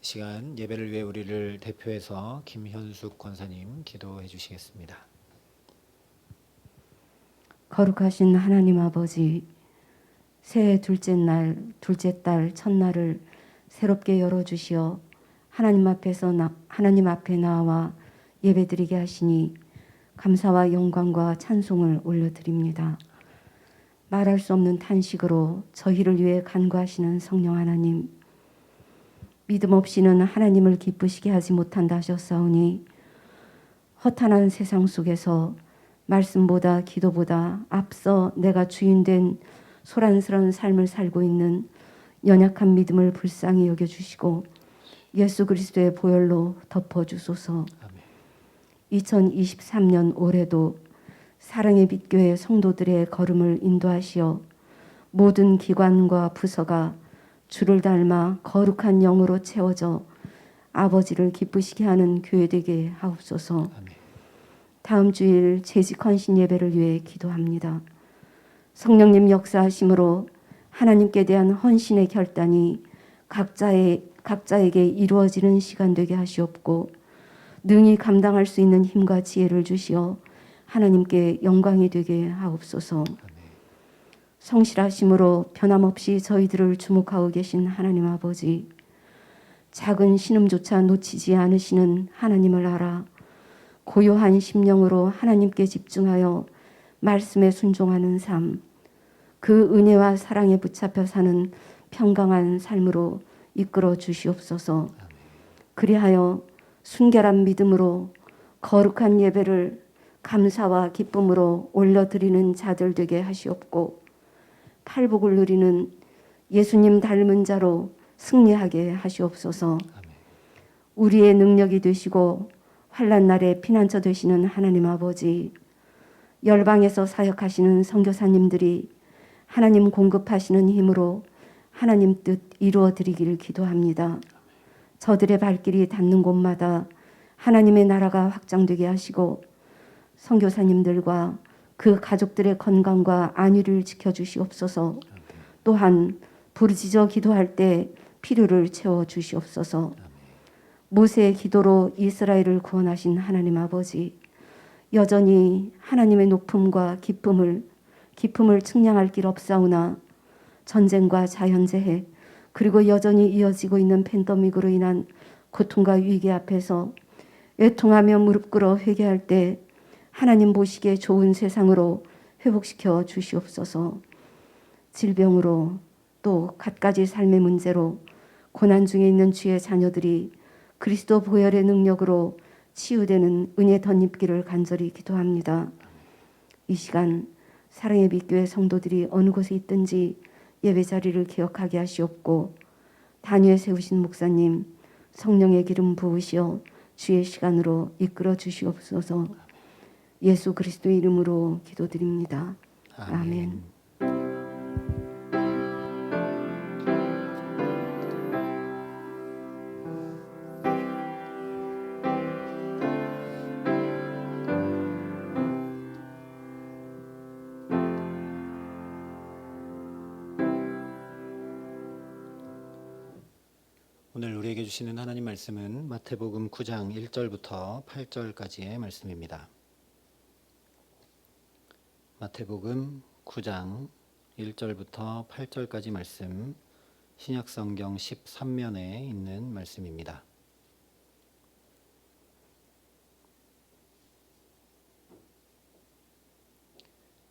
시간 예배를 위해 우리를 대표해서 김현숙 권사님 기도해 주시겠습니다. 거룩하신 하나님 아버지, 새해 둘째 날, 둘째 달 첫날을 새롭게 열어주시어 하나님 앞에 나와 예배드리게 하시니 감사와 영광과 찬송을 올려드립니다. 말할 수 없는 탄식으로 저희를 위해 간구하시는 성령 하나님, 믿음 없이는 하나님을 기쁘시게 하지 못한다 하셨사오니 허탄한 세상 속에서 말씀보다 기도보다 앞서 내가 주인된 소란스러운 삶을 살고 있는 연약한 믿음을 불쌍히 여겨주시고 예수 그리스도의 보혈로 덮어주소서. 아멘. 2023년 올해도 사랑의 빛교회 성도들의 걸음을 인도하시어 모든 기관과 부서가 주를 닮아 거룩한 영으로 채워져 아버지를 기쁘시게 하는 교회 되게 하옵소서. 아멘. 다음 주일 재직 헌신 예배를 위해 기도합니다. 성령님 역사하심으로 하나님께 대한 헌신의 결단이 각자에게 이루어지는 시간 되게 하시옵고 능히 감당할 수 있는 힘과 지혜를 주시어 하나님께 영광이 되게 하옵소서. 성실하심으로 변함없이 저희들을 주목하고 계신 하나님 아버지, 작은 신음조차 놓치지 않으시는 하나님을 알아 고요한 심령으로 하나님께 집중하여 말씀에 순종하는 삶, 그 은혜와 사랑에 붙잡혀 사는 평강한 삶으로 이끌어 주시옵소서. 그리하여 순결한 믿음으로 거룩한 예배를 감사와 기쁨으로 올려드리는 자들 되게 하시옵고 팔복을 누리는 예수님 닮은 자로 승리하게 하시옵소서. 우리의 능력이 되시고 환난 날에 피난처 되시는 하나님 아버지, 열방에서 사역하시는 선교사님들이 하나님 공급하시는 힘으로 하나님 뜻 이루어 드리기를 기도합니다. 저들의 발길이 닿는 곳마다 하나님의 나라가 확장되게 하시고 선교사님들과 그 가족들의 건강과 안위를 지켜주시옵소서. 또한 부르짖어 기도할 때 필요를 채워주시옵소서. 모세의 기도로 이스라엘을 구원하신 하나님 아버지, 여전히 하나님의 높음과 기쁨을 측량할 길 없사오나 전쟁과 자연재해 그리고 여전히 이어지고 있는 팬데믹으로 인한 고통과 위기 앞에서 애통하며 무릎 꿇어 회개할 때 하나님 보시기에 좋은 세상으로 회복시켜 주시옵소서. 질병으로 또 갖가지 삶의 문제로 고난 중에 있는 주의 자녀들이 그리스도 보혈의 능력으로 치유되는 은혜 덧입기를 간절히 기도합니다. 이 시간 사랑의 빛교회 성도들이 어느 곳에 있든지 예배 자리를 기억하게 하시옵고 단위에 세우신 목사님 성령의 기름 부으시어 주의 시간으로 이끌어 주시옵소서. 예수 그리스도의 이름으로 기도드립니다. 아멘. 오늘 우리에게 주시는 하나님 말씀은 마태복음 9장 1절부터 8절까지의 말씀입니다. 마태복음 9장 1절부터 8절까지 말씀, 신약성경 13면에 있는 말씀입니다.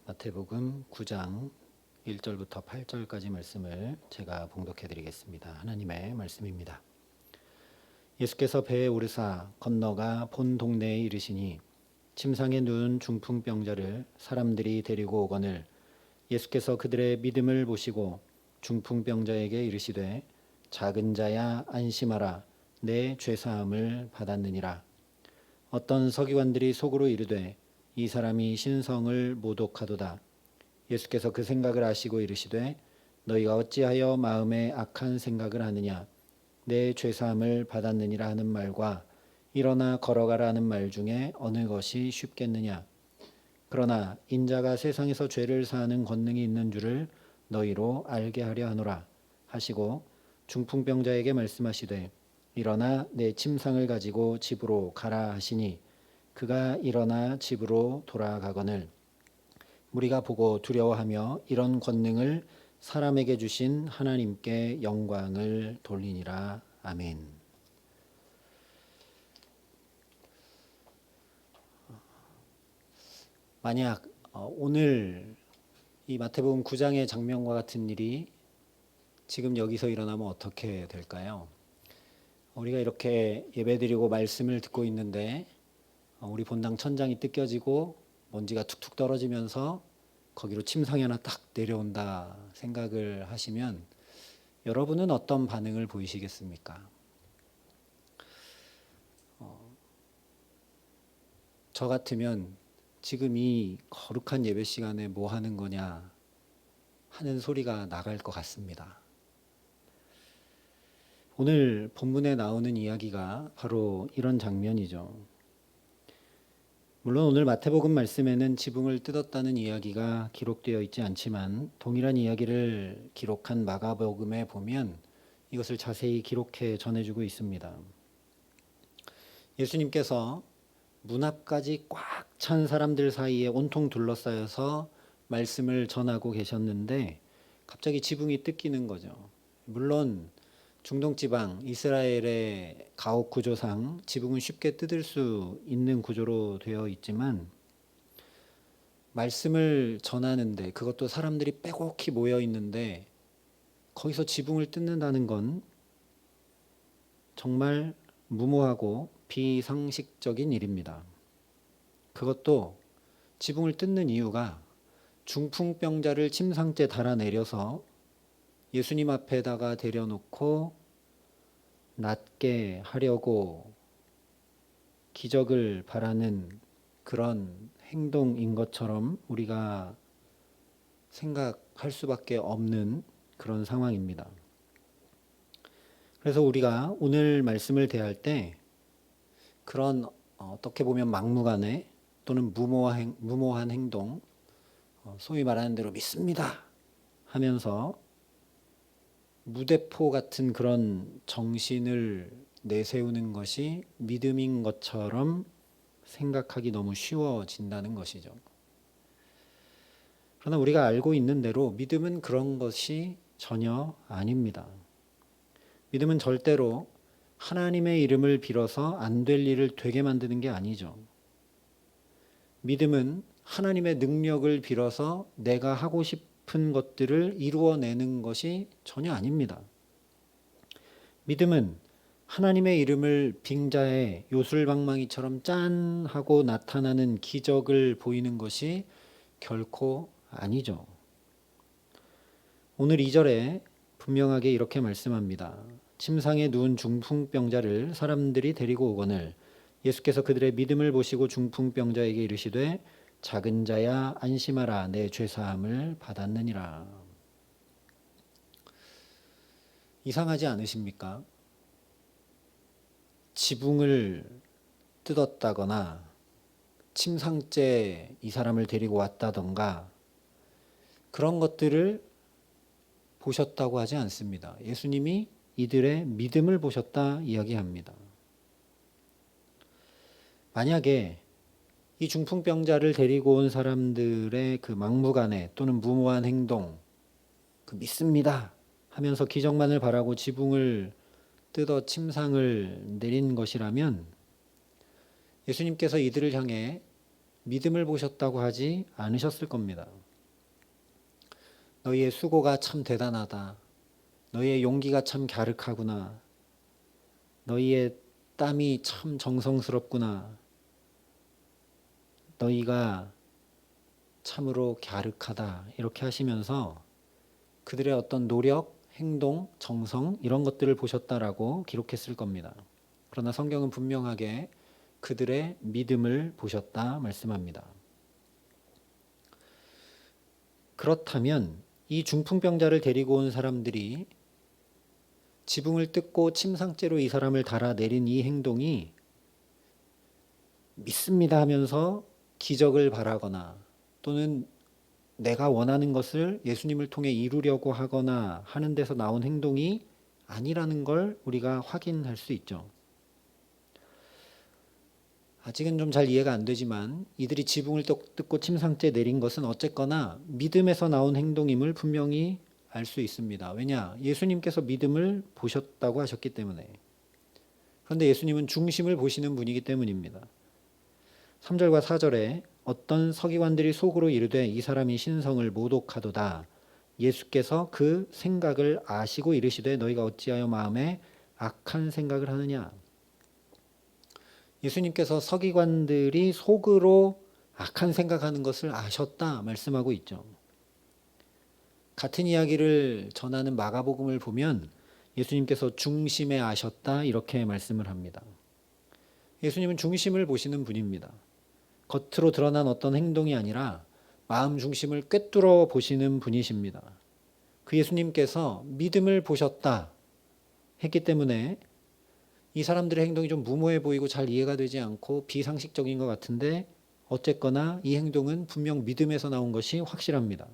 마태복음 9장 1절부터 8절까지 말씀을 제가 봉독해 드리겠습니다. 하나님의 말씀입니다. 예수께서 배에 오르사 건너가 본 동네에 이르시니 침상에 누운 중풍병자를 사람들이 데리고 오거늘 예수께서 그들의 믿음을 보시고 중풍병자에게 이르시되 작은 자야 안심하라 내 죄사함을 받았느니라. 어떤 서기관들이 속으로 이르되 이 사람이 신성을 모독하도다. 예수께서 그 생각을 아시고 이르시되 너희가 어찌하여 마음에 악한 생각을 하느냐. 내 죄사함을 받았느니라 하는 말과 일어나 걸어가라 하는 말 중에 어느 것이 쉽겠느냐. 그러나 인자가 세상에서 죄를 사하는 권능이 있는 줄을 너희로 알게 하려 하노라 하시고 중풍병자에게 말씀하시되 일어나 내 침상을 가지고 집으로 가라 하시니 그가 일어나 집으로 돌아가거늘 무리가 보고 두려워하며 이런 권능을 사람에게 주신 하나님께 영광을 돌리니라. 아멘. 만약 오늘 이 마태복음 9장의 장면과 같은 일이 지금 여기서 일어나면 어떻게 될까요? 우리가 이렇게 예배드리고 말씀을 듣고 있는데 우리 본당 천장이 뜯겨지고 먼지가 툭툭 떨어지면서 거기로 침상이 하나 딱 내려온다 생각을 하시면 여러분은 어떤 반응을 보이시겠습니까? 저 같으면 지금 이 거룩한 예배 시간에 뭐 하는 거냐 하는 소리가 나갈 것 같습니다. 오늘 본문에 나오는 이야기가 바로 이런 장면이죠. 물론 오늘 마태복음 말씀에는 지붕을 뜯었다는 이야기가 기록되어 있지 않지만 동일한 이야기를 기록한 마가복음에 보면 이것을 자세히 기록해 전해주고 있습니다. 예수님께서 문 앞까지 꽉 찬 사람들 사이에 온통 둘러싸여서 말씀을 전하고 계셨는데 갑자기 지붕이 뜯기는 거죠. 물론 중동 지방 이스라엘의 가옥 구조상 지붕은 쉽게 뜯을 수 있는 구조로 되어 있지만 말씀을 전하는데 그것도 사람들이 빼곡히 모여 있는데 거기서 지붕을 뜯는다는 건 정말 무모하고 비상식적인 일입니다. 그것도 지붕을 뜯는 이유가 중풍병자를 침상째 달아내려서 예수님 앞에다가 데려놓고 낫게 하려고 기적을 바라는 그런 행동인 것처럼 우리가 생각할 수밖에 없는 그런 상황입니다. 그래서 우리가 오늘 말씀을 대할 때 그런 어떻게 보면 막무가내 또는 무모한 행동, 소위 말하는 대로 믿습니다 하면서 무대포 같은 그런 정신을 내세우는 것이 믿음인 것처럼 생각하기 너무 쉬워진다는 것이죠. 그러나 우리가 알고 있는 대로 믿음은 그런 것이 전혀 아닙니다. 믿음은 절대로 하나님의 이름을 빌어서 안 될 일을 되게 만드는 게 아니죠. 믿음은 하나님의 능력을 빌어서 내가 하고 싶은 것들을 이루어내는 것이 전혀 아닙니다. 믿음은 하나님의 이름을 빙자에 요술방망이처럼 짠 하고 나타나는 기적을 보이는 것이 결코 아니죠. 오늘 2절에 분명하게 이렇게 말씀합니다. 침상에 누운 중풍병자를 사람들이 데리고 오거늘 예수께서 그들의 믿음을 보시고 중풍병자에게 이르시되 작은 자야 안심하라 내 죄사함을 받았느니라. 이상하지 않으십니까? 지붕을 뜯었다거나 침상째 이 사람을 데리고 왔다던가 그런 것들을 보셨다고 하지 않습니다. 예수님이 이들의 믿음을 보셨다 이야기합니다. 만약에 이 중풍병자를 데리고 온 사람들의 그 막무가내 또는 무모한 행동, 그 믿습니다 하면서 기적만을 바라고 지붕을 뜯어 침상을 내린 것이라면 예수님께서 이들을 향해 믿음을 보셨다고 하지 않으셨을 겁니다. 너희의 수고가 참 대단하다. 너희의 용기가 참 갸륵하구나. 너희의 땀이 참 정성스럽구나. 너희가 참으로 갸륵하다. 이렇게 하시면서 그들의 어떤 노력, 행동, 정성 이런 것들을 보셨다라고 기록했을 겁니다. 그러나 성경은 분명하게 그들의 믿음을 보셨다 말씀합니다. 그렇다면 이 중풍병자를 데리고 온 사람들이 지붕을 뜯고 침상째로 이 사람을 달아내린 이 행동이 믿습니다 하면서 기적을 바라거나 또는 내가 원하는 것을 예수님을 통해 이루려고 하거나 하는 데서 나온 행동이 아니라는 걸 우리가 확인할 수 있죠. 아직은 좀 잘 이해가 안 되지만 이들이 지붕을 뜯고 침상째에 내린 것은 어쨌거나 믿음에서 나온 행동임을 분명히 알 수 있습니다. 왜냐? 예수님께서 믿음을 보셨다고 하셨기 때문에. 그런데 예수님은 중심을 보시는 분이기 때문입니다. 3절과 4절에 어떤 서기관들이 속으로 이르되 이 사람이 신성을 모독하도다. 예수께서 그 생각을 아시고 이르시되 너희가 어찌하여 마음에 악한 생각을 하느냐. 예수님께서 서기관들이 속으로 악한 생각하는 것을 아셨다 말씀하고 있죠. 같은 이야기를 전하는 마가복음을 보면 예수님께서 중심에 아셨다 이렇게 말씀을 합니다. 예수님은 중심을 보시는 분입니다. 겉으로 드러난 어떤 행동이 아니라 마음 중심을 꿰뚫어 보시는 분이십니다. 그 예수님께서 믿음을 보셨다 했기 때문에 이 사람들의 행동이 좀 무모해 보이고 잘 이해가 되지 않고 비상식적인 것 같은데 어쨌거나 이 행동은 분명 믿음에서 나온 것이 확실합니다.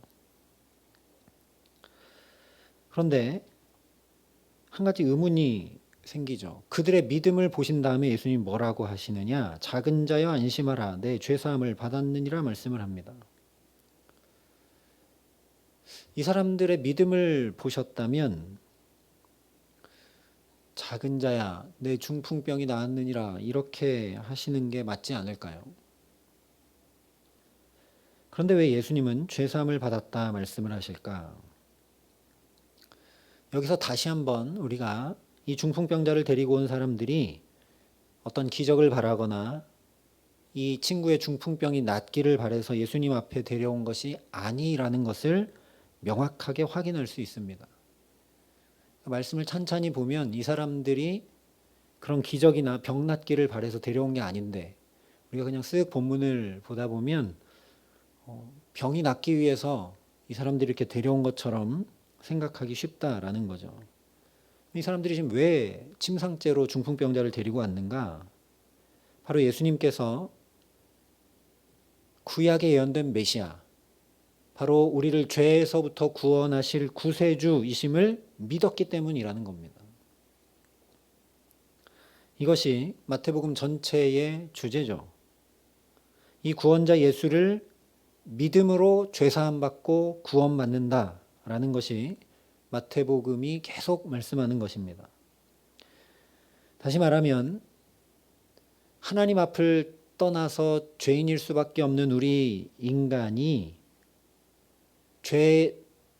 그런데 한 가지 의문이 생기죠. 그들의 믿음을 보신 다음에 예수님이 뭐라고 하시느냐? 작은 자여 안심하라. 내 죄사함을 받았느니라 말씀을 합니다. 이 사람들의 믿음을 보셨다면 작은 자야 내 중풍병이 나았느니라 이렇게 하시는 게 맞지 않을까요? 그런데 왜 예수님은 죄사함을 받았다 말씀을 하실까? 여기서 다시 한번 우리가 이 중풍병자를 데리고 온 사람들이 어떤 기적을 바라거나 이 친구의 중풍병이 낫기를 바라서 예수님 앞에 데려온 것이 아니라는 것을 명확하게 확인할 수 있습니다. 말씀을 찬찬히 보면 이 사람들이 그런 기적이나 병 낫기를 바라서 데려온 게 아닌데 우리가 그냥 쓱 본문을 보다 보면 병이 낫기 위해서 이 사람들이 이렇게 데려온 것처럼 생각하기 쉽다라는 거죠. 이 사람들이 지금 왜 침상째로 중풍병자를 데리고 왔는가? 바로 예수님께서 구약에 예언된 메시아, 바로 우리를 죄에서부터 구원하실 구세주이심을 믿었기 때문이라는 겁니다. 이것이 마태복음 전체의 주제죠. 이 구원자 예수를 믿음으로 죄사함 받고 구원받는다라는 것이 마태복음이 계속 말씀하는 것입니다. 다시 말하면 하나님 앞을 떠나서 죄인일 수밖에 없는 우리 인간이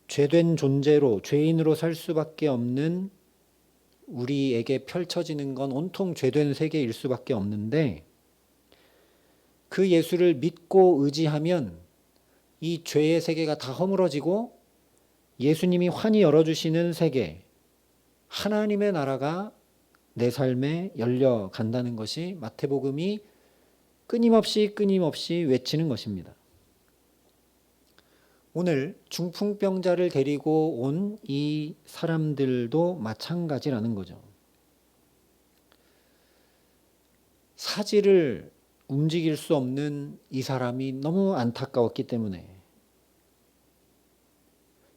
죄된 존재로 죄인으로 살 수밖에 없는 우리에게 펼쳐지는 건 온통 죄된 세계일 수밖에 없는데 그 예수를 믿고 의지하면 이 죄의 세계가 다 허물어지고 예수님이 환히 열어주시는 세계, 하나님의 나라가 내 삶에 열려간다는 것이 마태복음이 끊임없이 외치는 것입니다. 오늘 중풍병자를 데리고 온 이 사람들도 마찬가지라는 거죠. 사지를 움직일 수 없는 이 사람이 너무 안타까웠기 때문에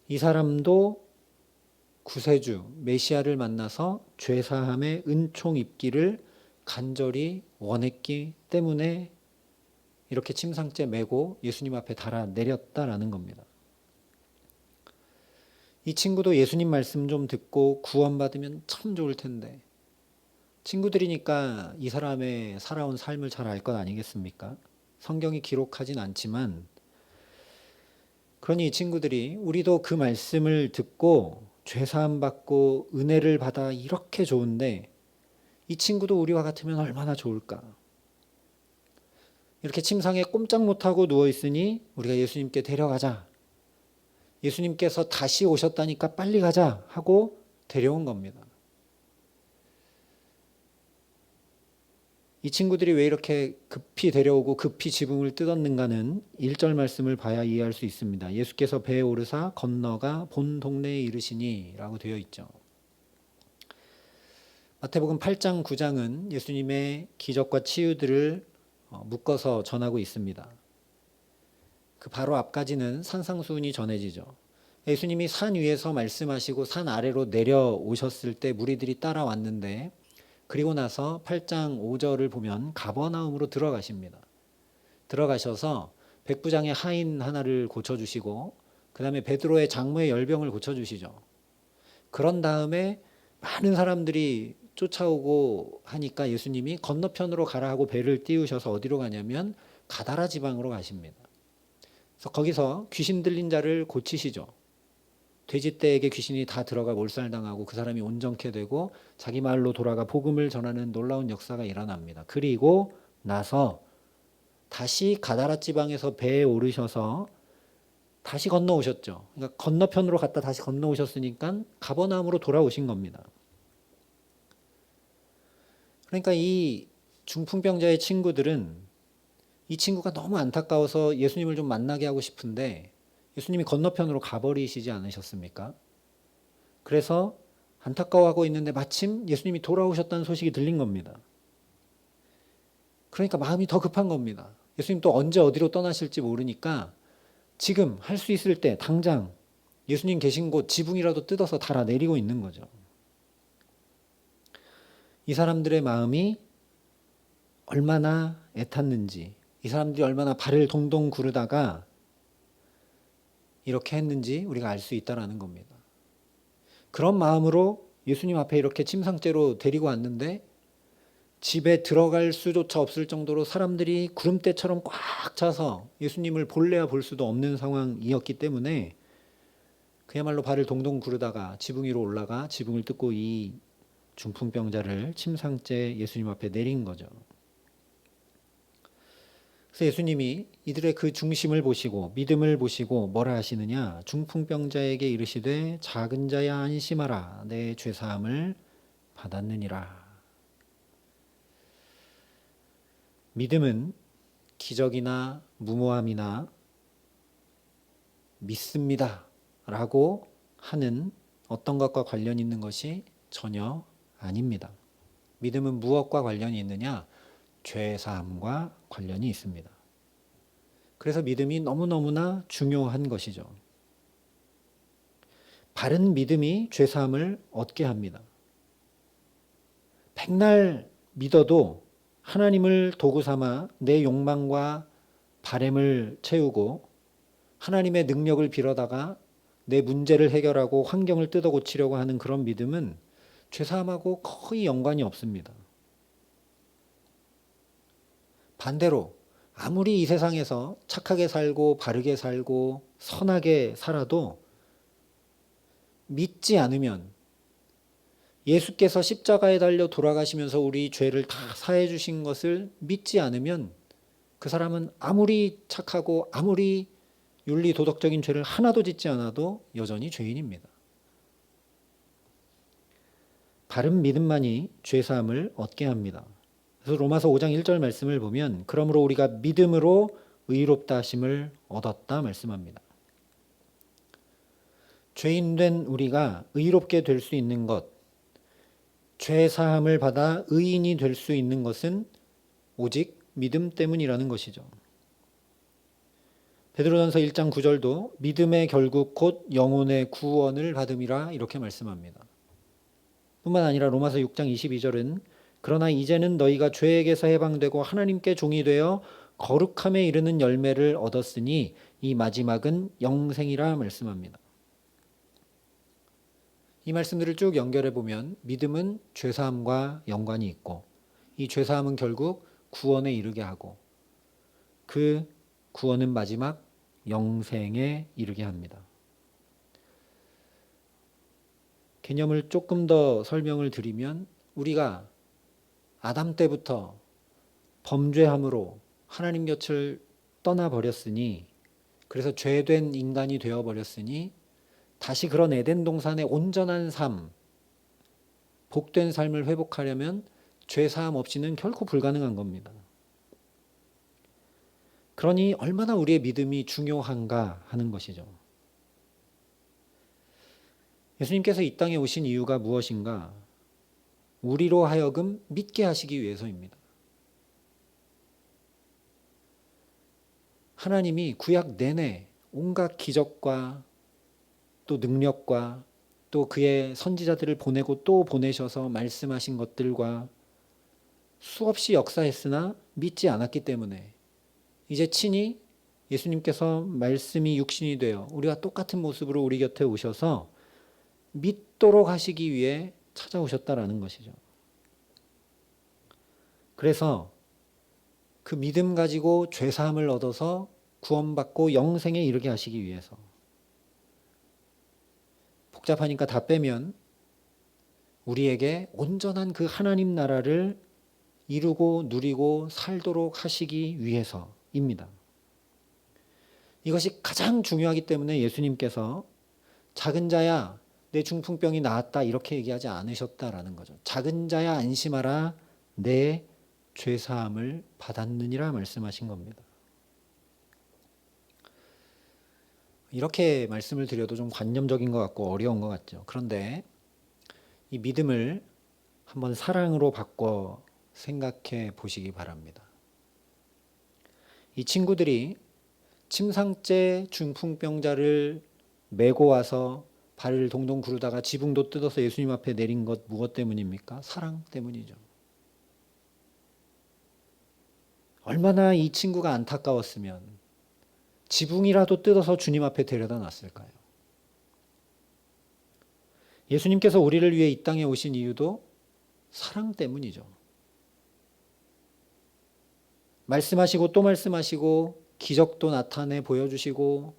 이 사람도 구세주 메시아를 만나서 죄사함의 은총 입기를 간절히 원했기 때문에 이렇게 침상째 메고 예수님 앞에 달아 내렸다라는 겁니다. 이 친구도 예수님 말씀 좀 듣고 구원받으면 참 좋을 텐데 친구들이니까 이 사람의 살아온 삶을 잘 알 것 아니겠습니까? 성경이 기록하진 않지만 그러니 이 친구들이 우리도 그 말씀을 듣고 죄사함 받고 은혜를 받아 이렇게 좋은데 이 친구도 우리와 같으면 얼마나 좋을까? 이렇게 침상에 꼼짝 못하고 누워있으니 우리가 예수님께 데려가자. 예수님께서 다시 오셨다니까 빨리 가자 하고 데려온 겁니다. 이 친구들이 왜 이렇게 급히 데려오고 급히 지붕을 뜯었는가는 1절 말씀을 봐야 이해할 수 있습니다. 예수께서 배에 오르사 건너가 본 동네에 이르시니 라고 되어 있죠. 마태복음 8장 9장은 예수님의 기적과 치유들을 묶어서 전하고 있습니다. 그 바로 앞까지는 산상수훈이 전해지죠. 예수님이 산 위에서 말씀하시고 산 아래로 내려오셨을 때 무리들이 따라왔는데, 그리고 나서 8장 5절을 보면 가버나움으로 들어가십니다. 들어가셔서 백부장의 하인 하나를 고쳐주시고, 그 다음에 베드로의 장모의 열병을 고쳐주시죠. 그런 다음에 많은 사람들이 쫓아오고 하니까 예수님이 건너편으로 가라 하고 배를 띄우셔서 어디로 가냐면 가다라 지방으로 가십니다. 그래서 거기서 귀신 들린 자를 고치시죠. 돼지떼에게 귀신이 다 들어가 몰살당하고 그 사람이 온전케 되고 자기 마을로 돌아가 복음을 전하는 놀라운 역사가 일어납니다. 그리고 나서 다시 가다라 지방에서 배에 오르셔서 다시 건너오셨죠. 그러니까 건너편으로 갔다 다시 건너오셨으니까 가버나움으로 돌아오신 겁니다. 그러니까 이 중풍병자의 친구들은 이 친구가 너무 안타까워서 예수님을 좀 만나게 하고 싶은데 예수님이 건너편으로 가버리시지 않으셨습니까? 그래서 안타까워하고 있는데 마침 예수님이 돌아오셨다는 소식이 들린 겁니다. 그러니까 마음이 더 급한 겁니다. 예수님 또 언제 어디로 떠나실지 모르니까 지금 할 수 있을 때 당장 예수님 계신 곳 지붕이라도 뜯어서 달아내리고 있는 거죠. 이 사람들의 마음이 얼마나 애탔는지, 이 사람들이 얼마나 발을 동동 구르다가 이렇게 했는지 우리가 알 수 있다라는 겁니다. 그런 마음으로 예수님 앞에 이렇게 침상째로 데리고 왔는데 집에 들어갈 수조차 없을 정도로 사람들이 구름대처럼 꽉 차서 예수님을 볼래야 볼 수도 없는 상황이었기 때문에 그야말로 발을 동동 구르다가 지붕 위로 올라가 지붕을 뜯고 이 중풍병자를 침상째 예수님 앞에 내린 거죠. 그래서 예수님이 이들의 그 중심을 보시고 믿음을 보시고 뭐라 하시느냐? 중풍병자에게 이르시되 작은 자야 안심하라, 내 죄사함을 받았느니라. 믿음은 기적이나 무모함이나 믿습니다 라고 하는 어떤 것과 관련 있는 것이 전혀 아닙니다. 믿음은 무엇과 관련이 있느냐? 죄사함과 관련이 있습니다. 그래서 믿음이 너무너무나 중요한 것이죠. 바른 믿음이 죄사함을 얻게 합니다. 백날 믿어도 하나님을 도구 삼아 내 욕망과 바램을 채우고 하나님의 능력을 빌어다가 내 문제를 해결하고 환경을 뜯어 고치려고 하는 그런 믿음은 죄사함하고 거의 연관이 없습니다. 반대로 아무리 이 세상에서 착하게 살고 바르게 살고 선하게 살아도 믿지 않으면, 예수께서 십자가에 달려 돌아가시면서 우리 죄를 다 사해 주신 것을 믿지 않으면 그 사람은 아무리 착하고 아무리 윤리 도덕적인 죄를 하나도 짓지 않아도 여전히 죄인입니다. 바른 믿음만이 죄사함을 얻게 합니다. 그래서 로마서 5장 1절 말씀을 보면 그러므로 우리가 믿음으로 의롭다 하심을 얻었다 말씀합니다. 죄인된 우리가 의롭게 될 수 있는 것, 죄사함을 받아 의인이 될 수 있는 것은 오직 믿음 때문이라는 것이죠. 베드로전서 1장 9절도 믿음의 결국 곧 영혼의 구원을 받음이라 이렇게 말씀합니다. 뿐만 아니라 로마서 6장 22절은 그러나 이제는 너희가 죄에게서 해방되고 하나님께 종이 되어 거룩함에 이르는 열매를 얻었으니 이 마지막은 영생이라 말씀합니다. 이 말씀들을 쭉 연결해 보면 믿음은 죄사함과 연관이 있고 이 죄사함은 결국 구원에 이르게 하고 그 구원은 마지막 영생에 이르게 합니다. 개념을 조금 더 설명을 드리면 우리가 아담 때부터 범죄함으로 하나님 곁을 떠나버렸으니, 그래서 죄된 인간이 되어버렸으니 다시 그런 에덴 동산의 온전한 삶, 복된 삶을 회복하려면 죄사함 없이는 결코 불가능한 겁니다. 그러니 얼마나 우리의 믿음이 중요한가 하는 것이죠. 예수님께서 이 땅에 오신 이유가 무엇인가? 우리로 하여금 믿게 하시기 위해서입니다. 하나님이 구약 내내 온갖 기적과 또 능력과 또 그의 선지자들을 보내고 또 보내셔서 말씀하신 것들과 수없이 역사했으나 믿지 않았기 때문에 이제 친히 예수님께서 말씀이 육신이 되어 우리와 똑같은 모습으로 우리 곁에 오셔서 믿도록 하시기 위해 찾아오셨다라는 것이죠. 그래서 그 믿음 가지고 죄사함을 얻어서 구원받고 영생에 이르게 하시기 위해서. 복잡하니까 다 빼면 우리에게 온전한 그 하나님 나라를 이루고 누리고 살도록 하시기 위해서입니다. 이것이 가장 중요하기 때문에 예수님께서 작은 자야 내 중풍병이 나았다 이렇게 얘기하지 않으셨다라는 거죠. 작은 자야 안심하라 내 죄사함을 받았느니라 말씀하신 겁니다. 이렇게 말씀을 드려도 좀 관념적인 것 같고 어려운 것 같죠. 그런데 이 믿음을 한번 사랑으로 바꿔 생각해 보시기 바랍니다. 이 친구들이 침상째 중풍병자를 메고 와서 발을 동동 구르다가 지붕도 뜯어서 예수님 앞에 내린 것 무엇 때문입니까? 사랑 때문이죠. 얼마나 이 친구가 안타까웠으면 지붕이라도 뜯어서 주님 앞에 데려다 놨을까요? 예수님께서 우리를 위해 이 땅에 오신 이유도 사랑 때문이죠. 말씀하시고 또 말씀하시고 기적도 나타내 보여주시고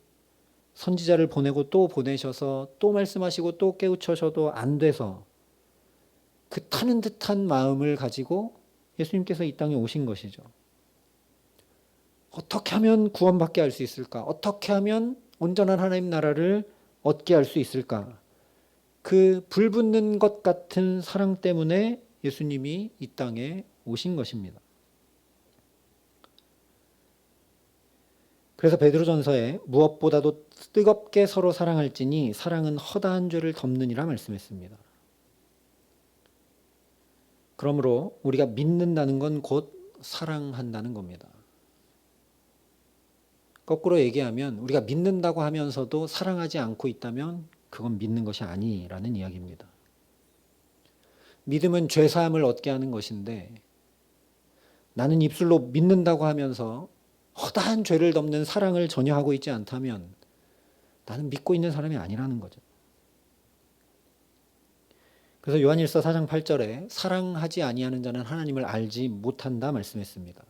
선지자를 보내고 또 보내셔서 또 말씀하시고 또 깨우쳐셔도 안 돼서 그 타는 듯한 마음을 가지고 예수님께서 이 땅에 오신 것이죠. 어떻게 하면 구원받게 할 수 있을까? 어떻게 하면 온전한 하나님 나라를 얻게 할 수 있을까? 그 불붙는 것 같은 사랑 때문에 예수님이 이 땅에 오신 것입니다. 그래서 베드로전서에 무엇보다도 뜨겁게 서로 사랑할지니 사랑은 허다한 죄를 덮느니라 말씀했습니다. 그러므로 우리가 믿는다는 건 곧 사랑한다는 겁니다. 거꾸로 얘기하면 우리가 믿는다고 하면서도 사랑하지 않고 있다면 그건 믿는 것이 아니라는 이야기입니다. 믿음은 죄사함을 얻게 하는 것인데 나는 입술로 믿는다고 하면서 허다한 죄를 덮는 사랑을 전혀 하고 있지 않다면 나는 믿고 있는 사람이 아니라는 거죠. 그래서 요한일서 4장 8절에 사랑하지 아니하는 자는 하나님을 알지 못한다 말씀했습니다.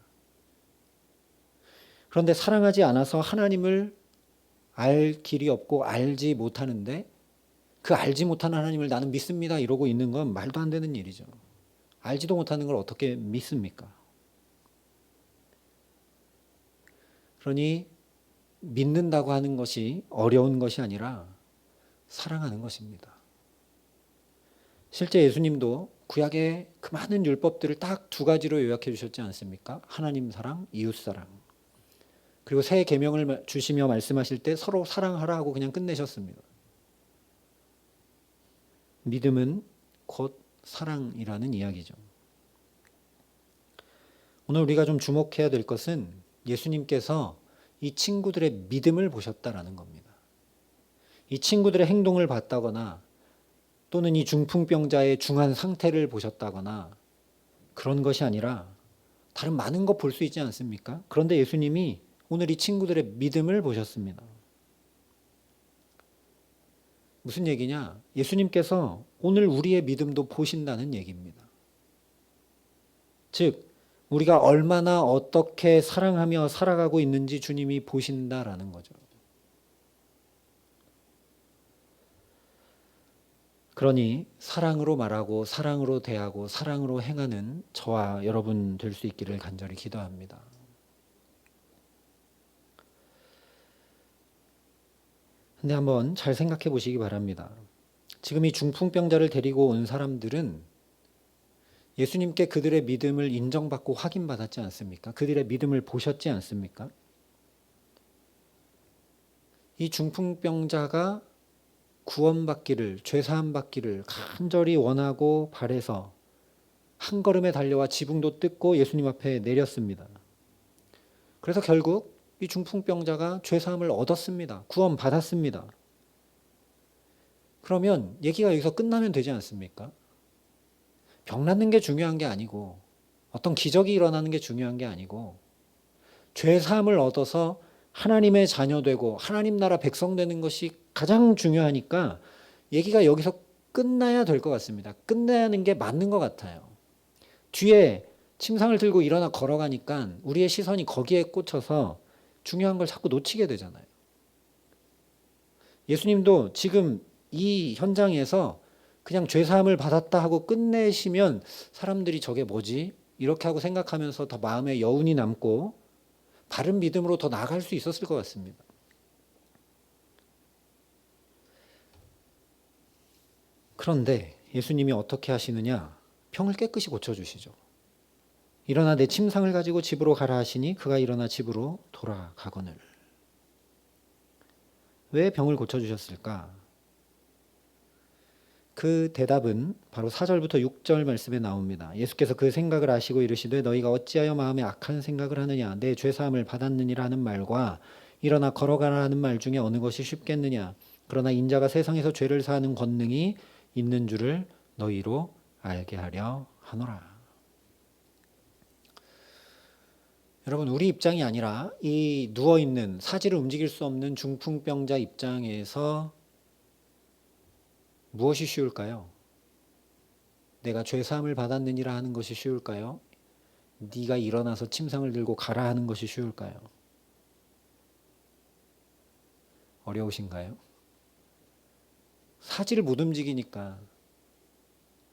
그런데 사랑하지 않아서 하나님을 알 길이 없고 알지 못하는데 그 알지 못하는 하나님을 나는 믿습니다 이러고 있는 건 말도 안 되는 일이죠. 알지도 못하는 걸 어떻게 믿습니까? 그러니 믿는다고 하는 것이 어려운 것이 아니라 사랑하는 것입니다. 실제 예수님도 구약의 그 많은 율법들을 딱 두 가지로 요약해 주셨지 않습니까? 하나님 사랑, 이웃 사랑. 그리고 새 계명을 주시며 말씀하실 때 서로 사랑하라 하고 그냥 끝내셨습니다. 믿음은 곧 사랑이라는 이야기죠. 오늘 우리가 좀 주목해야 될 것은 예수님께서 이 친구들의 믿음을 보셨다라는 겁니다. 이 친구들의 행동을 봤다거나 또는 이 중풍병자의 중한 상태를 보셨다거나 그런 것이 아니라 다른 많은 것 볼 수 있지 않습니까? 그런데 예수님이 오늘 이 친구들의 믿음을 보셨습니다. 무슨 얘기냐? 예수님께서 오늘 우리의 믿음도 보신다는 얘기입니다. 즉, 우리가 얼마나 어떻게 사랑하며 살아가고 있는지 주님이 보신다라는 거죠. 그러니 사랑으로 말하고 사랑으로 대하고 사랑으로 행하는 저와 여러분 될 수 있기를 간절히 기도합니다. 근데 한번 잘 생각해 보시기 바랍니다. 지금 이 중풍병자를 데리고 온 사람들은 예수님께 그들의 믿음을 인정받고 확인받았지 않습니까? 그들의 믿음을 보셨지 않습니까? 이 중풍병자가 구원받기를, 죄사함 받기를 간절히 원하고 바래서 한 걸음에 달려와 지붕도 뜯고 예수님 앞에 내렸습니다. 그래서 결국 이 중풍병자가 죄사함을 얻었습니다. 구원받았습니다. 그러면 얘기가 여기서 끝나면 되지 않습니까? 병 낫는 게 중요한 게 아니고 어떤 기적이 일어나는 게 중요한 게 아니고 죄 사함을 얻어서 하나님의 자녀 되고 하나님 나라 백성 되는 것이 가장 중요하니까 얘기가 여기서 끝나야 될 것 같습니다. 끝나는 게 맞는 것 같아요. 뒤에 침상을 들고 일어나 걸어가니까 우리의 시선이 거기에 꽂혀서 중요한 걸 자꾸 놓치게 되잖아요. 예수님도 지금 이 현장에서 그냥 죄사함을 받았다 하고 끝내시면 사람들이 저게 뭐지? 이렇게 하고 생각하면서 더 마음에 여운이 남고 바른 믿음으로 더 나아갈 수 있었을 것 같습니다. 그런데 예수님이 어떻게 하시느냐? 병을 깨끗이 고쳐주시죠. 일어나 내 침상을 가지고 집으로 가라 하시니 그가 일어나 집으로 돌아가거늘. 왜 병을 고쳐주셨을까? 그 대답은 바로 4절부터 6절 말씀에 나옵니다. 예수께서 그 생각을 아시고 이르시되 너희가 어찌하여 마음에 악한 생각을 하느냐? 내 죄사함을 받았느니라 하는 말과 일어나 걸어가라 하는 말 중에 어느 것이 쉽겠느냐? 그러나 인자가 세상에서 죄를 사하는 권능이 있는 줄을 너희로 알게 하려 하노라. 여러분, 우리 입장이 아니라 이 누워있는 사지를 움직일 수 없는 중풍병자 입장에서 무엇이 쉬울까요? 내가 죄사함을 받았느니라 하는 것이 쉬울까요? 네가 일어나서 침상을 들고 가라 하는 것이 쉬울까요? 어려우신가요? 사지를 못 움직이니까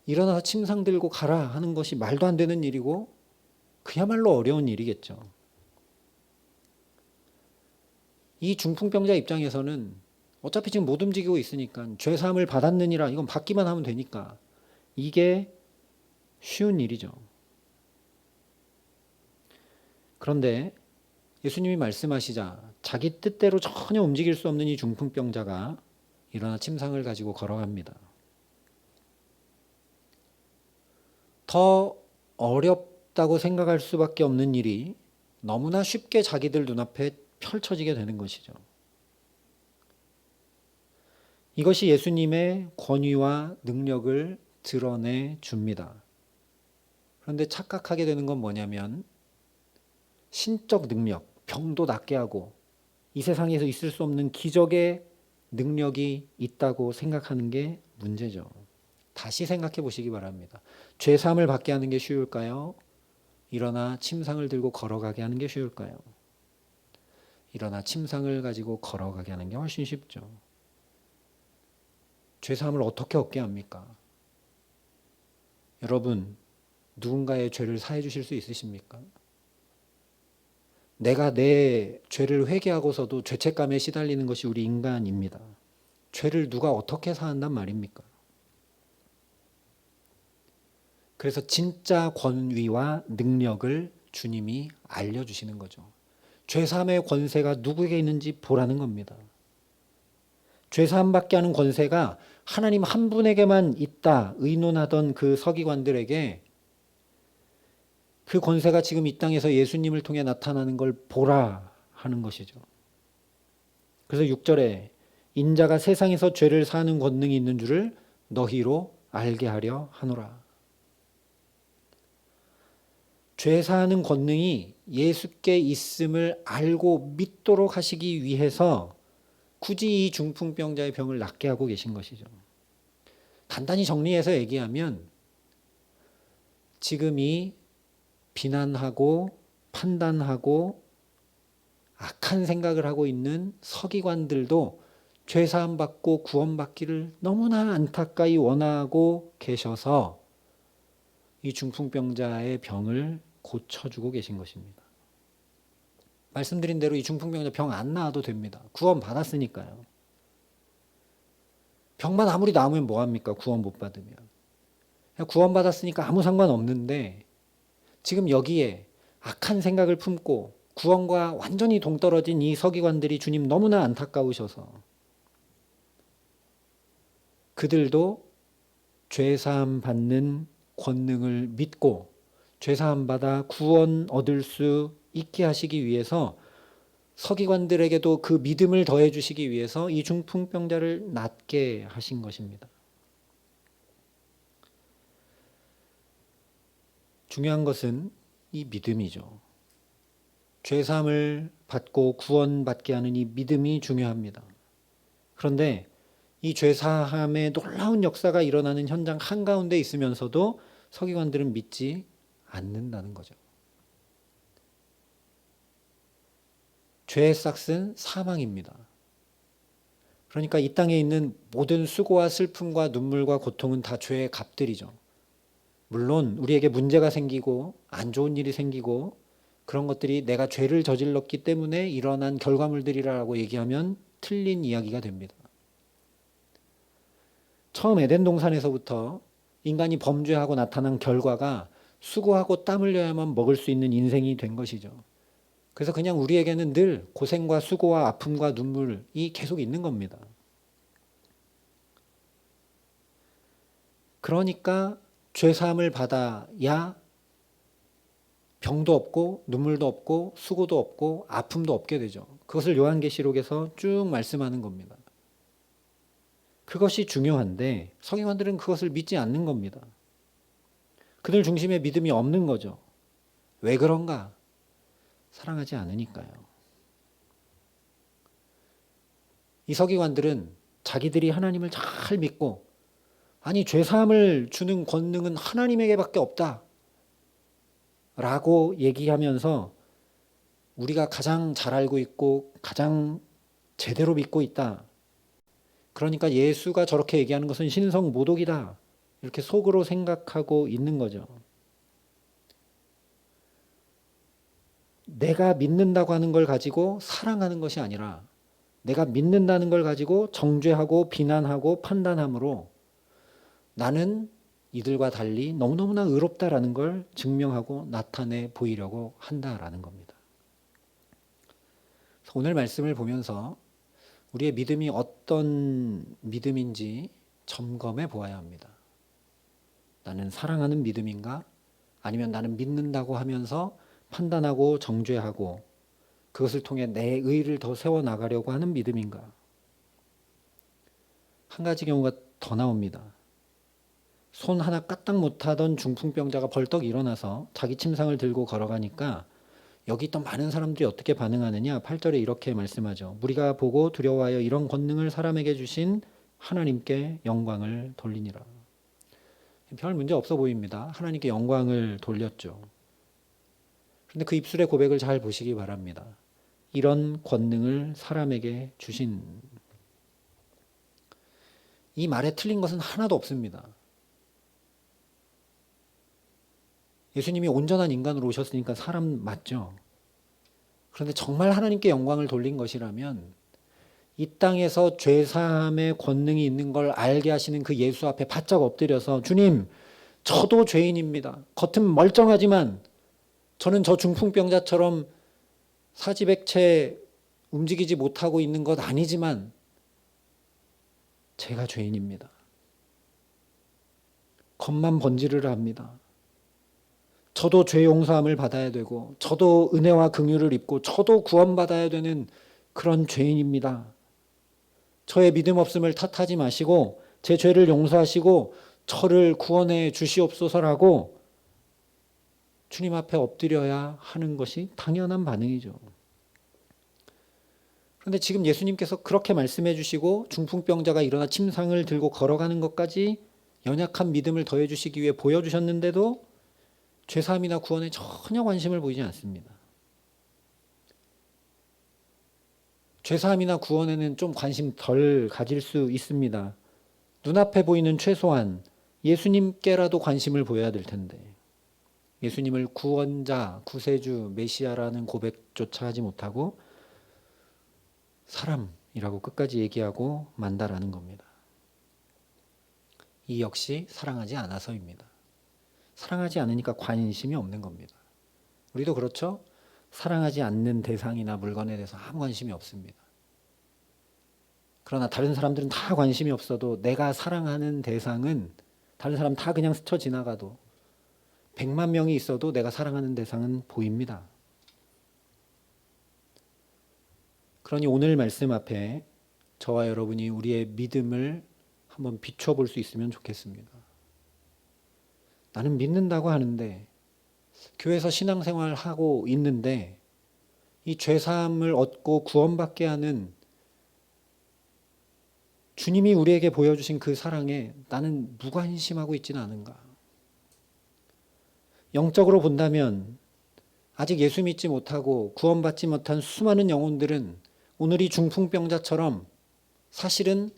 일어나서 침상 들고 가라 하는 것이 말도 안 되는 일이고 그야말로 어려운 일이겠죠. 이 중풍병자 입장에서는 어차피 지금 못 움직이고 있으니까 죄사함을 받았느니라 이건 받기만 하면 되니까 이게 쉬운 일이죠. 그런데 예수님이 말씀하시자 자기 뜻대로 전혀 움직일 수 없는 이 중풍병자가 일어나 침상을 가지고 걸어갑니다. 더 어렵다고 생각할 수밖에 없는 일이 너무나 쉽게 자기들 눈앞에 펼쳐지게 되는 것이죠. 이것이 예수님의 권위와 능력을 드러내 줍니다. 그런데 착각하게 되는 건 뭐냐면 신적 능력, 병도 낫게 하고 이 세상에서 있을 수 없는 기적의 능력이 있다고 생각하는 게 문제죠. 다시 생각해 보시기 바랍니다. 죄사함을 받게 하는 게 쉬울까요? 일어나 침상을 들고 걸어가게 하는 게 쉬울까요? 일어나 침상을 가지고 걸어가게 하는 게 훨씬 쉽죠. 죄사함을 어떻게 얻게 합니까? 여러분, 누군가의 죄를 사해 주실 수 있으십니까? 내가 내 죄를 회개하고서도 죄책감에 시달리는 것이 우리 인간입니다. 죄를 누가 어떻게 사한단 말입니까? 그래서 진짜 권위와 능력을 주님이 알려주시는 거죠. 죄사함의 권세가 누구에게 있는지 보라는 겁니다. 죄사함 받게 하는 권세가 하나님 한 분에게만 있다 의논하던 그 서기관들에게 그 권세가 지금 이 땅에서 예수님을 통해 나타나는 걸 보라 하는 것이죠. 그래서 6절에 인자가 세상에서 죄를 사하는 권능이 있는 줄을 너희로 알게 하려 하노라. 죄 사하는 권능이 예수께 있음을 알고 믿도록 하시기 위해서 굳이 이 중풍병자의 병을 낫게 하고 계신 것이죠. 간단히 정리해서 얘기하면 지금 이 비난하고 판단하고 악한 생각을 하고 있는 서기관들도 죄사함 받고 구원받기를 너무나 안타까이 원하고 계셔서 이 중풍병자의 병을 고쳐주고 계신 것입니다. 말씀드린 대로 이 중풍병자 병 안 나아도 됩니다. 구원 받았으니까요. 병만 아무리 나으면 뭐합니까? 구원 못 받으면. 구원 받았으니까 아무 상관없는데 지금 여기에 악한 생각을 품고 구원과 완전히 동떨어진 이 서기관들이 주님 너무나 안타까우셔서 그들도 죄사함 받는 권능을 믿고 죄사함 받아 구원 얻을 수 있게 하시기 위해서 서기관들에게도 그 믿음을 더해 주시기 위해서 이 중풍병자를 낫게 하신 것입니다. 중요한 것은 이 믿음이죠. 죄사함을 받고 구원받게 하는 이 믿음이 중요합니다. 그런데 이 죄사함의 놀라운 역사가 일어나는 현장 한가운데 있으면서도 서기관들은 믿지 않는다는 거죠. 죄의 싹은 사망입니다. 그러니까 이 땅에 있는 모든 수고와 슬픔과 눈물과 고통은 다 죄의 값들이죠. 물론 우리에게 문제가 생기고 안 좋은 일이 생기고 그런 것들이 내가 죄를 저질렀기 때문에 일어난 결과물들이라고 얘기하면 틀린 이야기가 됩니다. 처음 에덴 동산에서부터 인간이 범죄하고 나타난 결과가 수고하고 땀 흘려야만 먹을 수 있는 인생이 된 것이죠. 그래서 그냥 우리에게는 늘 고생과 수고와 아픔과 눈물이 계속 있는 겁니다. 그러니까 죄사함을 받아야 병도 없고 눈물도 없고 수고도 없고 아픔도 없게 되죠. 그것을 요한계시록에서 쭉 말씀하는 겁니다. 그것이 중요한데 서기관들은 그것을 믿지 않는 겁니다. 그들 중심에 믿음이 없는 거죠. 왜 그런가? 사랑하지 않으니까요. 이 서기관들은 자기들이 하나님을 잘 믿고 아니 죄사함을 주는 권능은 하나님에게밖에 없다 라고 얘기하면서 우리가 가장 잘 알고 있고 가장 제대로 믿고 있다. 그러니까 예수가 저렇게 얘기하는 것은 신성모독이다. 이렇게 속으로 생각하고 있는 거죠. 내가 믿는다고 하는 걸 가지고 사랑하는 것이 아니라 내가 믿는다는 걸 가지고 정죄하고 비난하고 판단함으로 나는 이들과 달리 너무너무나 의롭다라는 걸 증명하고 나타내 보이려고 한다라는 겁니다. 오늘 말씀을 보면서 우리의 믿음이 어떤 믿음인지 점검해 보아야 합니다. 나는 사랑하는 믿음인가? 아니면 나는 믿는다고 하면서 판단하고 정죄하고 그것을 통해 내 의를 더 세워나가려고 하는 믿음인가? 한 가지 경우가 더 나옵니다. 손 하나 까딱 못하던 중풍병자가 벌떡 일어나서 자기 침상을 들고 걸어가니까 여기 있던 많은 사람들이 어떻게 반응하느냐? 8절에 이렇게 말씀하죠. 무리가 보고 두려워하여 이런 권능을 사람에게 주신 하나님께 영광을 돌리니라. 별 문제 없어 보입니다. 하나님께 영광을 돌렸죠. 그런데 그 입술의 고백을 잘 보시기 바랍니다. 이런 권능을 사람에게 주신 이 말에 틀린 것은 하나도 없습니다. 예수님이 온전한 인간으로 오셨으니까 사람 맞죠. 그런데 정말 하나님께 영광을 돌린 것이라면 이 땅에서 죄사함의 권능이 있는 걸 알게 하시는 그 예수 앞에 바짝 엎드려서 주님, 저도 죄인입니다. 겉은 멀쩡하지만 저는 저 중풍병자처럼 사지백체 움직이지 못하고 있는 것 아니지만 제가 죄인입니다. 겉만 번지르르 합니다. 저도 죄 용서함을 받아야 되고 저도 은혜와 긍휼을 입고 저도 구원받아야 되는 그런 죄인입니다. 저의 믿음 없음을 탓하지 마시고 제 죄를 용서하시고 저를 구원해 주시옵소서라고 주님 앞에 엎드려야 하는 것이 당연한 반응이죠. 그런데 지금 예수님께서 그렇게 말씀해 주시고 중풍병자가 일어나 침상을 들고 걸어가는 것까지 연약한 믿음을 더해 주시기 위해 보여주셨는데도 죄사함이나 구원에 전혀 관심을 보이지 않습니다. 죄사함이나 구원에는 좀 관심 덜 가질 수 있습니다. 눈앞에 보이는 최소한 예수님께라도 관심을 보여야 될 텐데 예수님을 구원자, 구세주, 메시아라는 고백조차 하지 못하고 사람이라고 끝까지 얘기하고 만다라는 겁니다. 이 역시 사랑하지 않아서입니다. 사랑하지 않으니까 관심이 없는 겁니다. 우리도 그렇죠? 사랑하지 않는 대상이나 물건에 대해서 아무 관심이 없습니다. 그러나 다른 사람들은 다 관심이 없어도 내가 사랑하는 대상은 다른 사람 다 그냥 스쳐 지나가도 100만 명이 있어도 내가 사랑하는 대상은 보입니다. 그러니 오늘 말씀 앞에 저와 여러분이 우리의 믿음을 한번 비춰볼 수 있으면 좋겠습니다. 나는 믿는다고 하는데, 교회에서 신앙생활 하고 있는데, 이 죄사함을 얻고 구원받게 하는 주님이 우리에게 보여주신 그 사랑에 나는 무관심하고 있지는 않은가? 영적으로 본다면 아직 예수 믿지 못하고 구원받지 못한 수많은 영혼들은 오늘 이 중풍병자처럼 사실은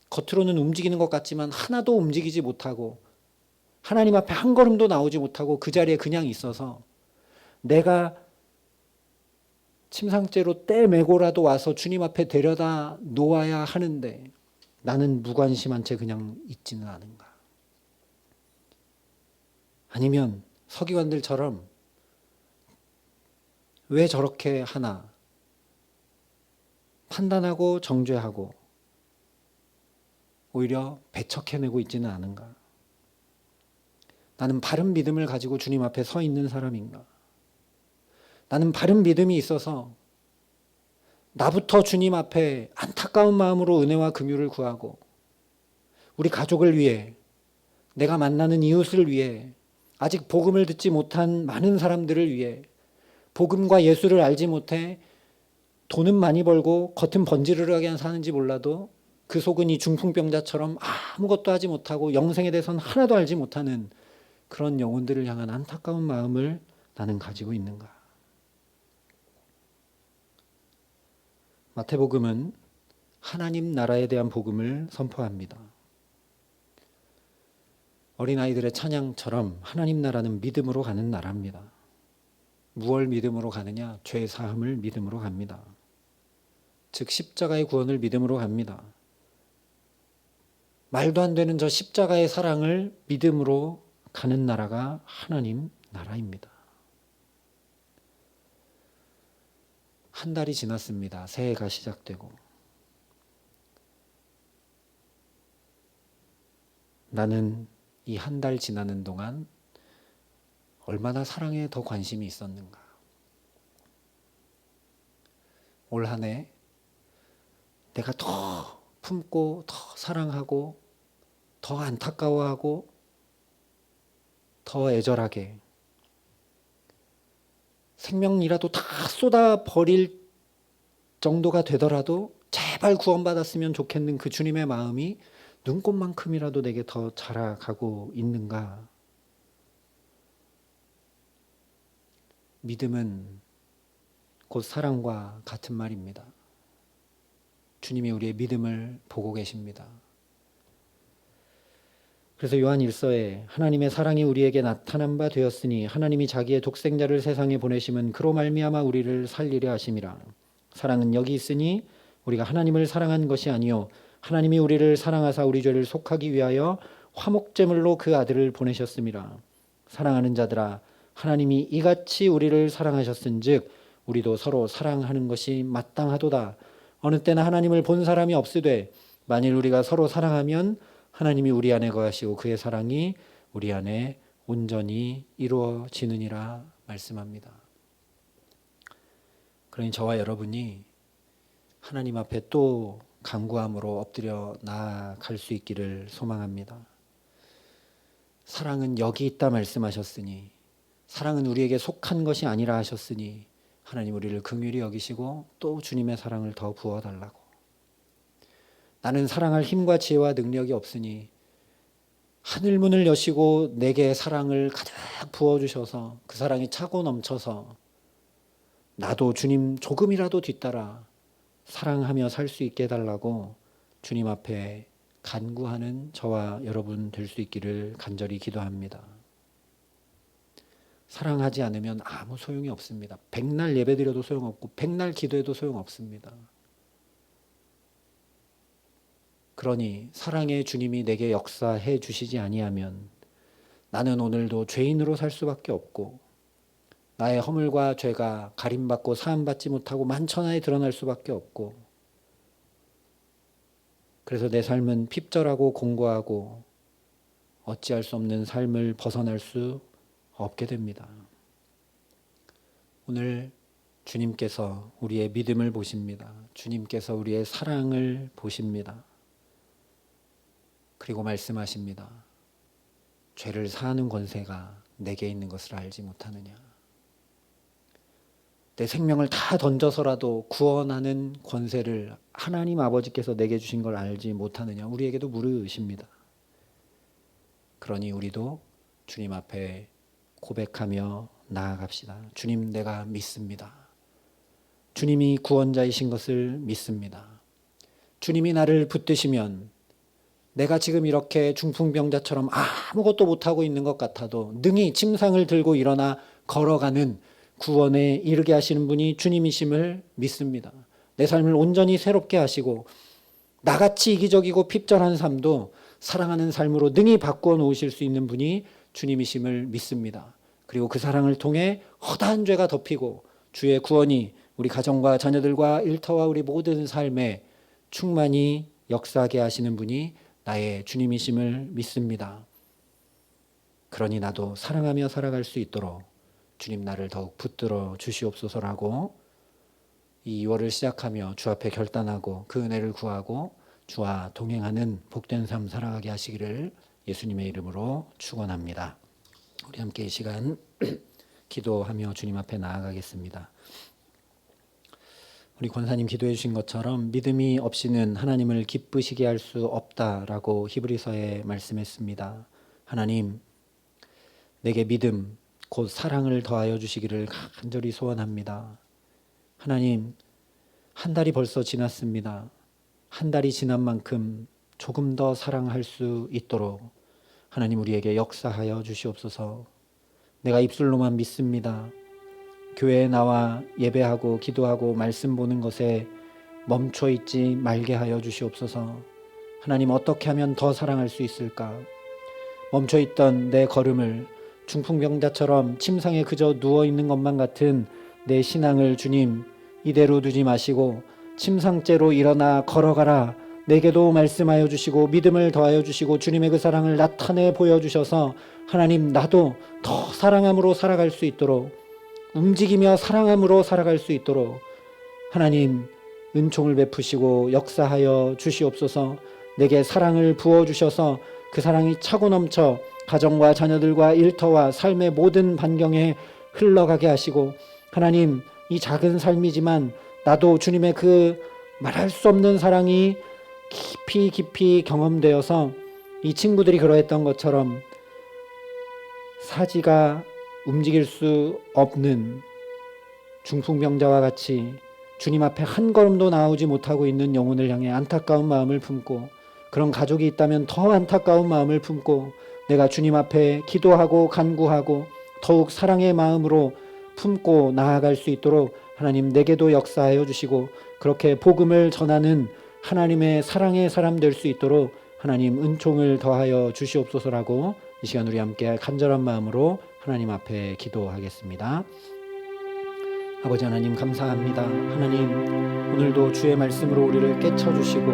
겉으로는 움직이는 것 같지만 하나도 움직이지 못하고 하나님 앞에 한 걸음도 나오지 못하고 그 자리에 그냥 있어서 내가 침상째로 떼매고라도 와서 주님 앞에 데려다 놓아야 하는데 나는 무관심한 채 그냥 있지는 않은가? 아니면 서기관들처럼 왜 저렇게 하나 판단하고 정죄하고 오히려 배척해내고 있지는 않은가? 나는 바른 믿음을 가지고 주님 앞에 서 있는 사람인가? 나는 바른 믿음이 있어서 나부터 주님 앞에 안타까운 마음으로 은혜와 긍휼을 구하고 우리 가족을 위해, 내가 만나는 이웃을 위해, 아직 복음을 듣지 못한 많은 사람들을 위해, 복음과 예수를 알지 못해 돈은 많이 벌고 겉은 번지르르하게 사는지 몰라도 그 속은 이 중풍병자처럼 아무것도 하지 못하고 영생에 대해서는 하나도 알지 못하는 그런 영혼들을 향한 안타까운 마음을 나는 가지고 있는가? 마태복음은 하나님 나라에 대한 복음을 선포합니다. 어린아이들의 찬양처럼 하나님 나라는 믿음으로 가는 나라입니다. 무엇을 믿음으로 가느냐? 죄 사함을 믿음으로 갑니다. 즉 십자가의 구원을 믿음으로 갑니다. 말도 안 되는 저 십자가의 사랑을 믿음으로 가는 나라가 하나님 나라입니다. 한 달이 지났습니다. 새해가 시작되고. 나는 이 한 달 지나는 동안 얼마나 사랑에 더 관심이 있었는가. 올 한 해 내가 더 품고 더 사랑하고 더 안타까워하고 더 애절하게 생명이라도 다 쏟아버릴 정도가 되더라도 제발 구원받았으면 좋겠는 그 주님의 마음이 눈꽃만큼이라도 내게 더 자라가고 있는가? 믿음은 곧 사랑과 같은 말입니다. 주님이 우리의 믿음을 보고 계십니다. 그래서 요한 1서에 하나님의 사랑이 우리에게 나타난 바 되었으니 하나님이 자기의 독생자를 세상에 보내심은 그로 말미암아 우리를 살리려 하심이라. 사랑은 여기 있으니 우리가 하나님을 사랑한 것이 아니요 하나님이 우리를 사랑하사 우리 죄를 속하기 위하여 화목제물로 그 아들을 보내셨음이라. 사랑하는 자들아 하나님이 이같이 우리를 사랑하셨은즉 우리도 서로 사랑하는 것이 마땅하도다. 어느 때나 하나님을 본 사람이 없으되 만일 우리가 서로 사랑하면 하나님이 우리 안에 거하시고 그의 사랑이 우리 안에 온전히 이루어지느니라 말씀합니다. 그러니 저와 여러분이 하나님 앞에 또 간구함으로 엎드려 나아갈 수 있기를 소망합니다. 사랑은 여기 있다 말씀하셨으니, 사랑은 우리에게 속한 것이 아니라 하셨으니 하나님 우리를 긍휼히 여기시고 또 주님의 사랑을 더 부어달라고. 나는 사랑할 힘과 지혜와 능력이 없으니 하늘문을 여시고 내게 사랑을 가득 부어주셔서 그 사랑이 차고 넘쳐서 나도 주님 조금이라도 뒤따라 사랑하며 살 수 있게 해달라고 주님 앞에 간구하는 저와 여러분 될 수 있기를 간절히 기도합니다. 사랑하지 않으면 아무 소용이 없습니다. 백날 예배드려도 소용없고 백날 기도해도 소용없습니다. 그러니 사랑의 주님이 내게 역사해 주시지 아니하면 나는 오늘도 죄인으로 살 수밖에 없고 나의 허물과 죄가 가림받고 사함받지 못하고 만천하에 드러날 수밖에 없고, 그래서 내 삶은 핍절하고 공고하고 어찌할 수 없는 삶을 벗어날 수 없게 됩니다. 오늘 주님께서 우리의 믿음을 보십니다. 주님께서 우리의 사랑을 보십니다. 그리고 말씀하십니다. 죄를 사하는 권세가 내게 있는 것을 알지 못하느냐. 내 생명을 다 던져서라도 구원하는 권세를 하나님 아버지께서 내게 주신 걸 알지 못하느냐. 우리에게도 물으십니다. 그러니 우리도 주님 앞에 고백하며 나아갑시다. 주님, 내가 믿습니다. 주님이 구원자이신 것을 믿습니다. 주님이 나를 붙드시면 내가 지금 이렇게 중풍병자처럼 아무것도 못하고 있는 것 같아도 능히 침상을 들고 일어나 걸어가는 구원에 이르게 하시는 분이 주님이심을 믿습니다. 내 삶을 온전히 새롭게 하시고 나같이 이기적이고 핍절한 삶도 사랑하는 삶으로 능히 바꾸어 놓으실 수 있는 분이 주님이심을 믿습니다. 그리고 그 사랑을 통해 허다한 죄가 덮이고 주의 구원이 우리 가정과 자녀들과 일터와 우리 모든 삶에 충만히 역사하게 하시는 분이 나의 주님이심을 믿습니다. 그러니 나도 사랑하며 살아갈 수 있도록 주님 나를 더욱 붙들어 주시옵소서라고 이 2월을 시작하며 주 앞에 결단하고 그 은혜를 구하고 주와 동행하는 복된 삶 살아가게 하시기를 예수님의 이름으로 축원합니다. 우리 함께 이 시간 기도하며 주님 앞에 나아가겠습니다. 우리 권사님 기도해 주신 것처럼 믿음이 없이는 하나님을 기쁘시게 할 수 없다라고 히브리서에 말씀했습니다. 하나님, 내게 믿음 곧 사랑을 더하여 주시기를 간절히 소원합니다. 하나님, 한 달이 벌써 지났습니다. 한 달이 지난 만큼 조금 더 사랑할 수 있도록 하나님 우리에게 역사하여 주시옵소서. 내가 입술로만 믿습니다. 교회에 나와 예배하고 기도하고 말씀 보는 것에 멈춰 있지 말게 하여 주시옵소서. 하나님, 어떻게 하면 더 사랑할 수 있을까? 멈춰 있던 내 걸음을 중풍병자처럼 침상에 그저 누워 있는 것만 같은 내 신앙을 주님 이대로 두지 마시고 침상째로 일어나 걸어가라. 내게도 말씀하여 주시고 믿음을 더하여 주시고 주님의 그 사랑을 나타내 보여주셔서 하나님, 나도 더 사랑함으로 살아갈 수 있도록, 움직이며 사랑함으로 살아갈 수 있도록 하나님 은총을 베푸시고 역사하여 주시옵소서. 내게 사랑을 부어주셔서 그 사랑이 차고 넘쳐 가정과 자녀들과 일터와 삶의 모든 반경에 흘러가게 하시고 하나님, 이 작은 삶이지만 나도 주님의 그 말할 수 없는 사랑이 깊이 경험되어서 이 친구들이 그러했던 것처럼 사지가 움직일 수 없는 중풍병자와 같이 주님 앞에 한 걸음도 나오지 못하고 있는 영혼을 향해 안타까운 마음을 품고, 그런 가족이 있다면 더 안타까운 마음을 품고 내가 주님 앞에 기도하고 간구하고 더욱 사랑의 마음으로 품고 나아갈 수 있도록 하나님 내게도 역사하여 주시고 그렇게 복음을 전하는 하나님의 사랑의 사람 될 수 있도록 하나님 은총을 더하여 주시옵소서라고 이 시간 우리 함께 간절한 마음으로 하나님 앞에 기도하겠습니다. 아버지 하나님, 감사합니다. 하나님, 오늘도 주의 말씀으로 우리를 깨쳐주시고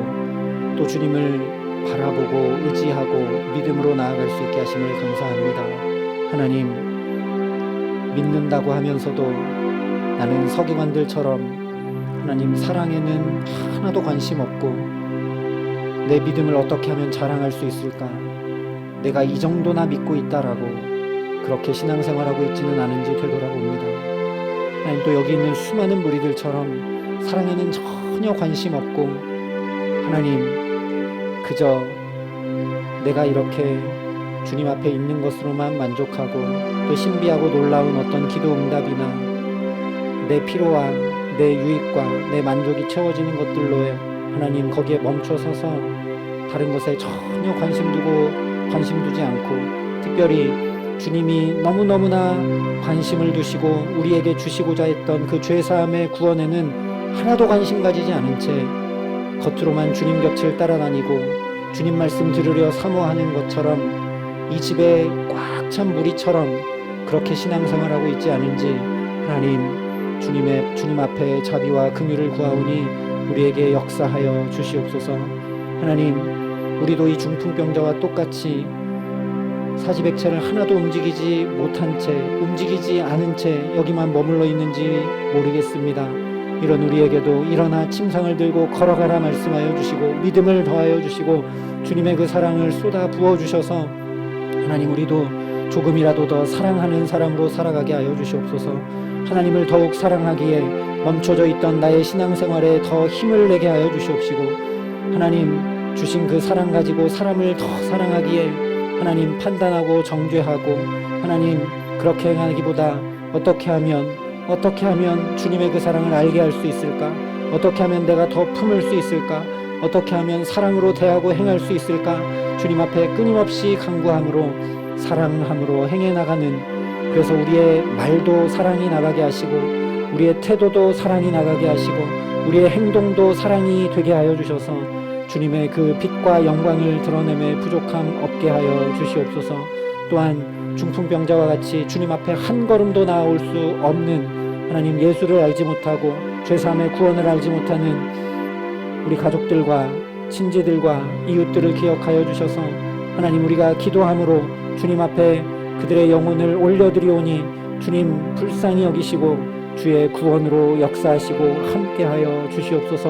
또 주님을 바라보고 의지하고 믿음으로 나아갈 수 있게 하심을 감사합니다. 하나님, 믿는다고 하면서도 나는 서기관들처럼 하나님 사랑에는 하나도 관심 없고 내 믿음을 어떻게 하면 자랑할 수 있을까? 내가 이 정도나 믿고 있다라고 그렇게 신앙생활하고 있지는 않은지 되돌아봅니다. 하나님, 또 여기 있는 수많은 무리들처럼 사랑에는 전혀 관심 없고 하나님 그저 내가 이렇게 주님 앞에 있는 것으로만 만족하고 또 신비하고 놀라운 어떤 기도 응답이나 내 필요와 내 유익과 내 만족이 채워지는 것들로 하나님 거기에 멈춰서서 다른 것에 전혀 관심 두지 않고 특별히 주님이 너무너무나 관심을 두시고 우리에게 주시고자 했던 그 죄사함의 구원에는 하나도 관심 가지지 않은 채 겉으로만 주님 곁을 따라다니고 주님 말씀 들으려 사모하는 것처럼 이 집에 꽉 찬 무리처럼 그렇게 신앙생활하고 있지 않은지 하나님 주님 앞에 자비와 긍휼을 구하오니 우리에게 역사하여 주시옵소서. 하나님, 우리도 이 중풍병자와 똑같이 사지백체를 하나도 움직이지 못한 채, 움직이지 않은 채 여기만 머물러 있는지 모르겠습니다. 이런 우리에게도 일어나 침상을 들고 걸어가라 말씀하여 주시고 믿음을 더하여 주시고 주님의 그 사랑을 쏟아 부어 주셔서 하나님 우리도 조금이라도 더 사랑하는 사람으로 살아가게 하여 주시옵소서. 하나님을 더욱 사랑하기에 멈춰져 있던 나의 신앙생활에 더 힘을 내게 하여 주시옵시고 하나님 주신 그 사랑 가지고 사람을 더 사랑하기에 하나님 판단하고 정죄하고 하나님 그렇게 행하기보다 어떻게 하면 주님의 그 사랑을 알게 할 수 있을까? 어떻게 하면 내가 더 품을 수 있을까? 어떻게 하면 사랑으로 대하고 행할 수 있을까? 주님 앞에 끊임없이 간구함으로 사랑함으로 행해 나가는, 그래서 우리의 말도 사랑이 나가게 하시고 우리의 태도도 사랑이 나가게 하시고 우리의 행동도 사랑이 되게 하여 주셔서 주님의 그 빛과 영광을 드러냄에 부족함 없게 하여 주시옵소서. 또한 중풍병자와 같이 주님 앞에 한 걸음도 나아올 수 없는 하나님 예수를 알지 못하고 죄사함의 구원을 알지 못하는 우리 가족들과 친지들과 이웃들을 기억하여 주셔서 하나님 우리가 기도함으로 주님 앞에 그들의 영혼을 올려드리오니 주님 불쌍히 여기시고 주의 구원으로 역사하시고 함께하여 주시옵소서.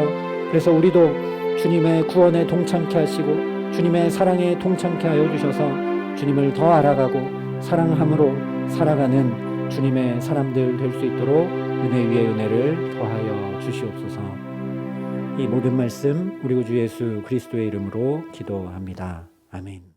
그래서 우리도 주님의 구원에 동참케 하시고 주님의 사랑에 동참케 하여 주셔서 주님을 더 알아가고 사랑함으로 살아가는 주님의 사람들 될 수 있도록 은혜 위에 은혜를 더하여 주시옵소서. 이 모든 말씀 우리 구주 예수 그리스도의 이름으로 기도합니다. 아멘.